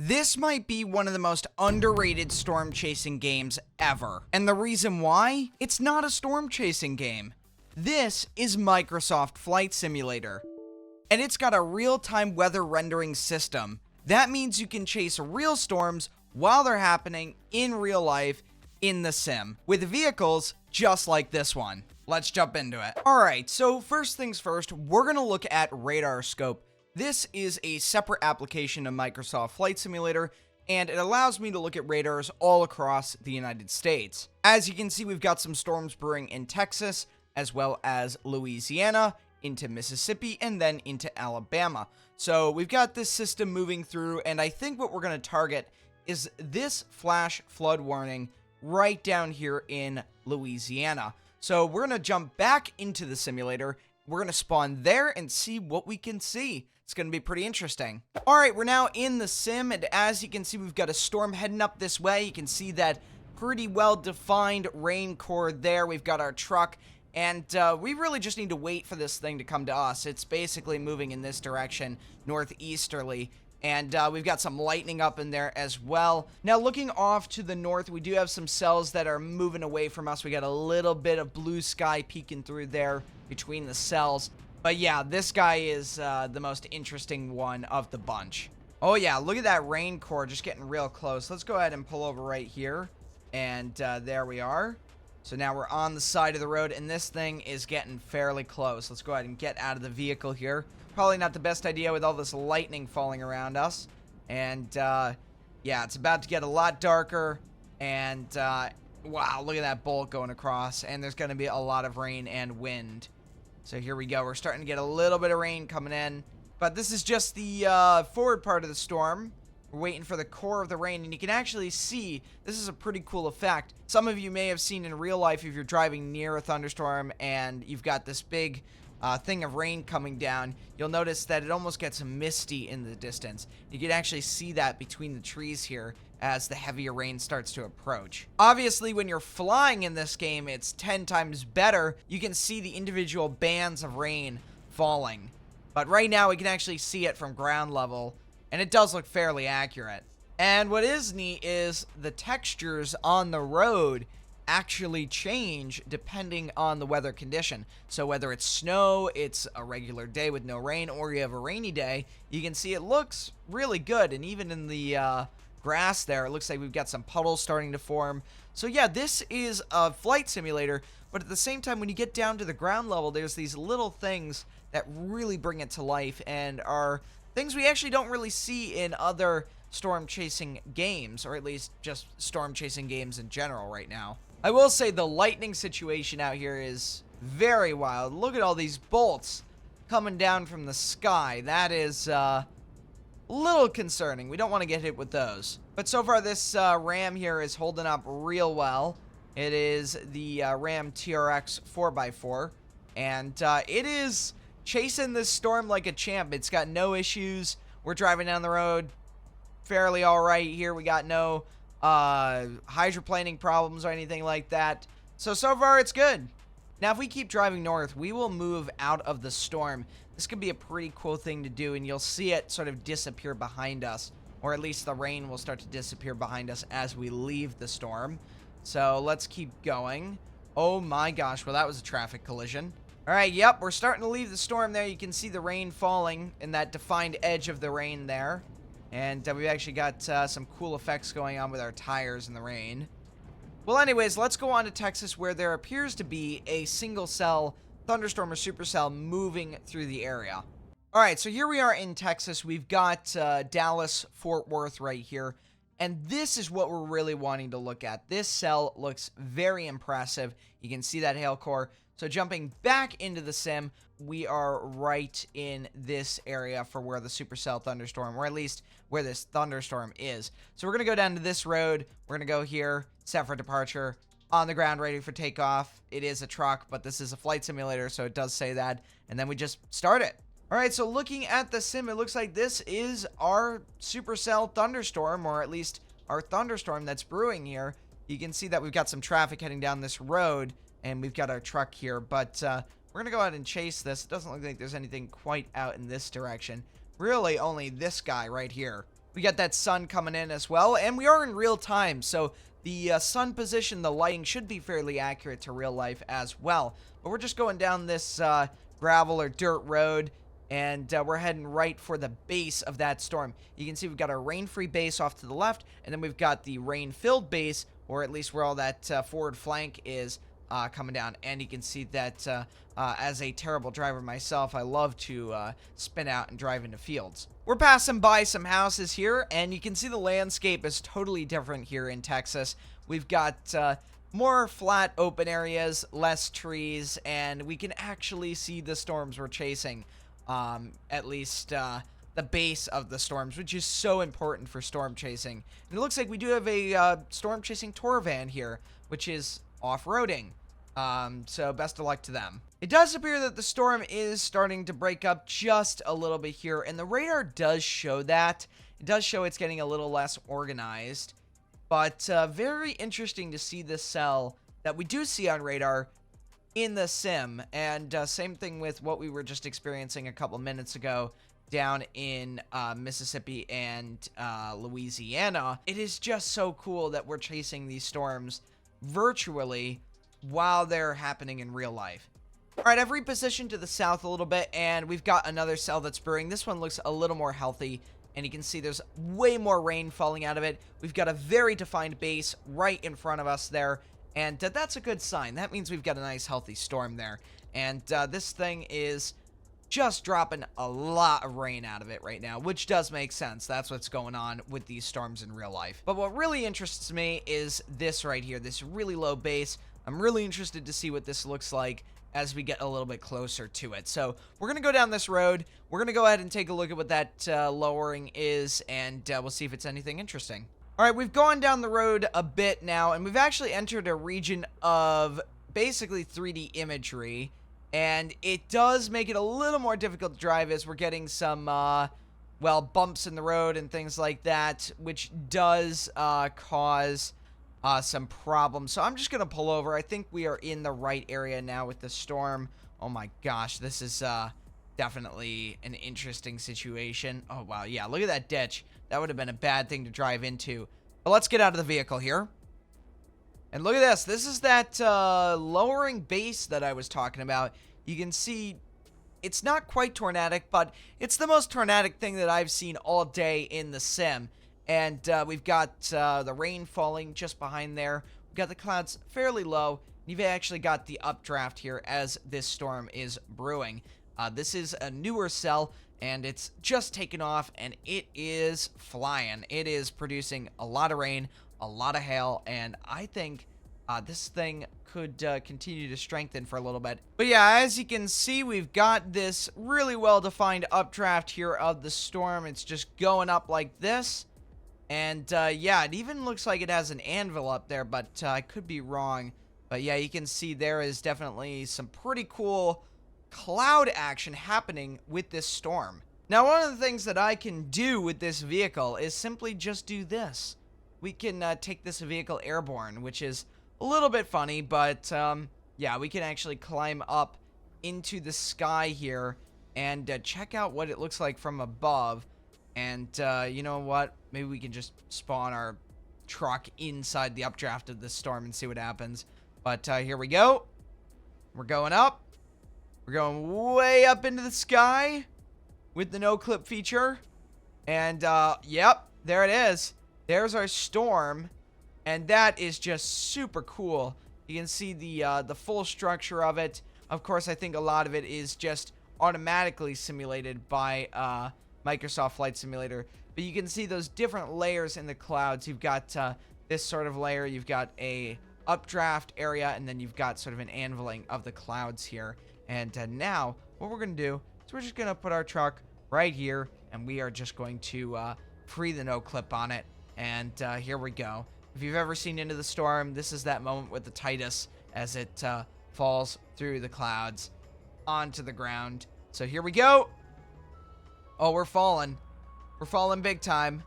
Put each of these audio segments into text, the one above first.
This might be one of the most underrated storm chasing games ever. And the reason why? It's not a storm chasing game. This is Microsoft Flight Simulator. And it's got a real-time weather rendering system. That means you can chase real storms while they're happening in real life in the sim, with vehicles just like this one. Let's jump into it. Alright, so first things first, we're gonna look at Radar Scope. This is a separate application of Microsoft Flight Simulator, and it allows me to look at radars all across the United States. As you can see, we've got some storms brewing in Texas, as well as Louisiana, into Mississippi, and then into Alabama. So we've got this system moving through, and I think what we're going to target is this flash flood warning right down here in Louisiana. So we're going to jump back into the simulator. We're going to spawn there and see what we can see. It's going to be pretty interesting. All right, we're now in the sim, and as you can see, we've got a storm heading up this way. You can see that pretty well-defined rain core there. We've got our truck, and we really just need to wait for this thing to come to us. It's basically moving in this direction, northeasterly, and we've got some lightning up in there as well. Now, looking off to the north, we do have some cells that are moving away from us. We got a little bit of blue sky peeking through there between the cells. But yeah, this guy is the most interesting one of the bunch. Oh yeah, look at that rain core just getting real close. Let's go ahead and pull over right here. And there we are. So now we're on the side of the road, and this thing is getting fairly close. Let's go ahead and get out of the vehicle here. Probably not the best idea with all this lightning falling around us. And yeah, it's about to get a lot darker. And wow, look at that bolt going across. And there's going to be a lot of rain and wind. So here we go. We're starting to get a little bit of rain coming in. But this is just the forward part of the storm. We're waiting for the core of the rain. And you can actually see, this is a pretty cool effect. Some of you may have seen in real life if you're driving near a thunderstorm and you've got this big thing of rain coming down. You'll notice that it almost gets misty in the distance. You can actually see that between the trees here as the heavier rain starts to approach. Obviously, when you're flying in this game, it's 10 times better. You can see the individual bands of rain falling. But right now, we can actually see it from ground level, and it does look fairly accurate. And what is neat is the textures on the road actually change depending on the weather condition. So whether it's snow, it's a regular day with no rain, or you have a rainy day, you can see it looks really good. And even in the grass there, it looks like we've got some puddles starting to form. So yeah, this is a flight simulator, but at the same time, when you get down to the ground level, there's these little things that really bring it to life and are things we actually don't really see in other storm chasing games, or at least just storm chasing games in general right now. I will say the lightning situation out here is very wild. Look at all these bolts coming down from the sky. That is a little concerning. We don't want to get hit with those. But so far, this Ram here is holding up real well. It is the Ram TRX 4x4. And it is chasing this storm like a champ. It's got no issues. We're driving down the road fairly all right here. We got no hydroplaning problems or anything like that. So far, it's good. Now, if we keep driving north, we will move out of the storm. This could be a pretty cool thing to do, and you'll see it sort of disappear behind us, or at least the rain will start to disappear behind us as we leave the storm. So let's keep going. Oh my gosh, well, that was a traffic collision. All right, yep, we're starting to leave the storm there. You can see the rain falling in that defined edge of the rain there. And we've actually got some cool effects going on with our tires in the rain. Well, anyways, let's go on to Texas, where there appears to be a single cell thunderstorm or supercell moving through the area. All right, so here we are in Texas. We've got Dallas, Fort Worth right here. And this is what we're really wanting to look at. This cell looks very impressive. You can see that hail core. So jumping back into the sim, we are right in this area for where the supercell thunderstorm, or at least where this thunderstorm is. So we're going to go down to this road. We're going to go here, set for departure, on the ground, ready for takeoff. It is a truck, but this is a flight simulator, so it does say that. And then we just start it. All right, so looking at the sim, it looks like this is our supercell thunderstorm, or at least our thunderstorm that's brewing here. You can see that we've got some traffic heading down this road, and we've got our truck here, but we're going to go ahead and chase this. It doesn't look like there's anything quite out in this direction. Really, only this guy right here. We got that sun coming in as well, and we are in real time, so the sun position, the lighting should be fairly accurate to real life as well. But we're just going down this gravel or dirt road, and we're heading right for the base of that storm. You can see we've got our rain-free base off to the left, and then we've got the rain-filled base, or at least where all that forward flank is coming down. And you can see that as a terrible driver myself, I love to spin out and drive into fields. We're passing by some houses here, and you can see the landscape is totally different here in Texas. We've got more flat open areas, less trees, and we can actually see the storms we're chasing. At least the base of the storms, which is so important for storm chasing. And it looks like we do have a storm chasing tour van here, which is off-roading. So best of luck to them. It does appear that the storm is starting to break up just a little bit here, and the radar does show that. It does show it's getting a little less organized, but very interesting to see this cell that we do see on radar in the sim. And same thing with what we were just experiencing a couple minutes ago down in Mississippi and Louisiana. It is just so cool that we're chasing these storms virtually while they're happening in real life. All right, I've repositioned to the south a little bit, and we've got another cell that's brewing. This one looks a little more healthy, and you can see there's way more rain falling out of it. We've got a very defined base right in front of us there, and that's a good sign. That means we've got a nice healthy storm there. And this thing is just dropping a lot of rain out of it right now, which does make sense. That's what's going on with these storms in real life. But what really interests me is this right here, this really low base. I'm really interested to see what this looks like as we get a little bit closer to it. So we're going to go down this road. We're going to go ahead and take a look at what that lowering is, and we'll see if it's anything interesting. All right, we've gone down the road a bit now, and we've actually entered a region of basically 3D imagery, and it does make it a little more difficult to drive as we're getting some, well, bumps in the road and things like that, which does cause some problems. So I'm just going to pull over. I think we are in the right area now with the storm. Oh my gosh, this is definitely an interesting situation. Oh wow, yeah, look at that ditch. That would have been a bad thing to drive into. But let's get out of the vehicle here. And look at this. This is that lowering base that I was talking about. You can see it's not quite tornadic, but it's the most tornadic thing that I've seen all day in the sim. And we've got the rain falling just behind there. We've got the clouds fairly low. You've actually got the updraft here as this storm is brewing. This is a newer cell, and it's just taken off, and it is flying. It is producing a lot of rain, a lot of hail, and I think this thing could continue to strengthen for a little bit. But yeah, as you can see, we've got this really well-defined updraft here of the storm. It's just going up like this. And, yeah, it even looks like it has an anvil up there, but I could be wrong. But, yeah, you can see there is definitely some pretty cool cloud action happening with this storm. Now, one of the things that I can do with this vehicle is simply just do this. We can take this vehicle airborne, which is a little bit funny, but, yeah, we can actually climb up into the sky here and check out what it looks like from above. And, you know what? Maybe we can just spawn our truck inside the updraft of this storm and see what happens. But, here we go. We're going up. We're going way up into the sky with the no-clip feature. And, yep, there it is. There's our storm. And that is just super cool. You can see the full structure of it. Of course, I think a lot of it is just automatically simulated by, Microsoft Flight Simulator, but you can see those different layers in the clouds. You've got this sort of layer, you've got a updraft area, and then you've got sort of an anviling of the clouds here. And now, what we're going to do is we're just going to put our truck right here, and we are just going to free the no-clip on it. And here we go. If you've ever seen Into the Storm, this is that moment with the Titus as it falls through the clouds onto the ground. So here we go. Oh, we're falling. We're falling big time.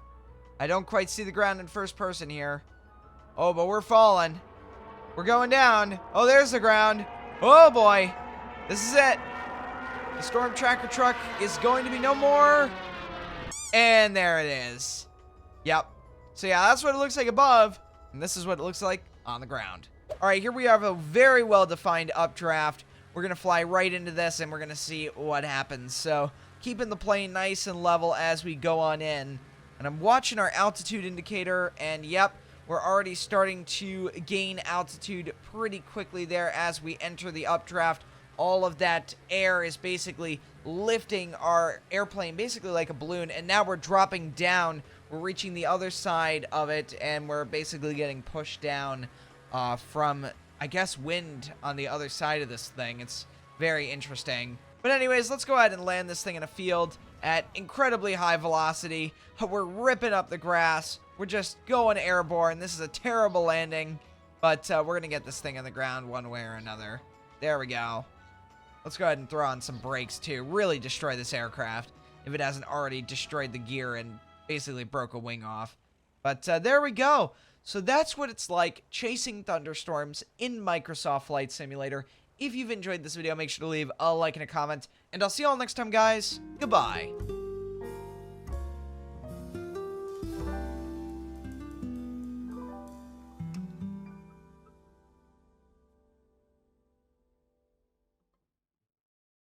I don't quite see the ground in first person here. Oh, but we're falling. We're going down. Oh, there's the ground. Oh, boy. This is it. The storm tracker truck is going to be no more. And there it is. Yep. So yeah, that's what it looks like above, and this is what it looks like on the ground. All right, here we have a very well-defined updraft. We're going to fly right into this, and we're going to see what happens. So keeping the plane nice and level as we go on in. And I'm watching our altitude indicator, and yep, we're already starting to gain altitude pretty quickly there as we enter the updraft. All of that air is basically lifting our airplane basically like a balloon, and now we're dropping down. We're reaching the other side of it, and we're basically getting pushed down from, I guess, wind on the other side of this thing. It's very interesting. But anyways, let's go ahead and land this thing in a field at incredibly high velocity. We're ripping up the grass. We're just going airborne. This is a terrible landing, but we're going to get this thing on the ground one way or another. There we go. Let's go ahead and throw on some brakes, too. Really destroy this aircraft if it hasn't already destroyed the gear and basically broke a wing off. But there we go. So that's what it's like chasing thunderstorms in Microsoft Flight Simulator. If you've enjoyed this video, make sure to leave a like and a comment. And I'll see you all next time, guys. Goodbye.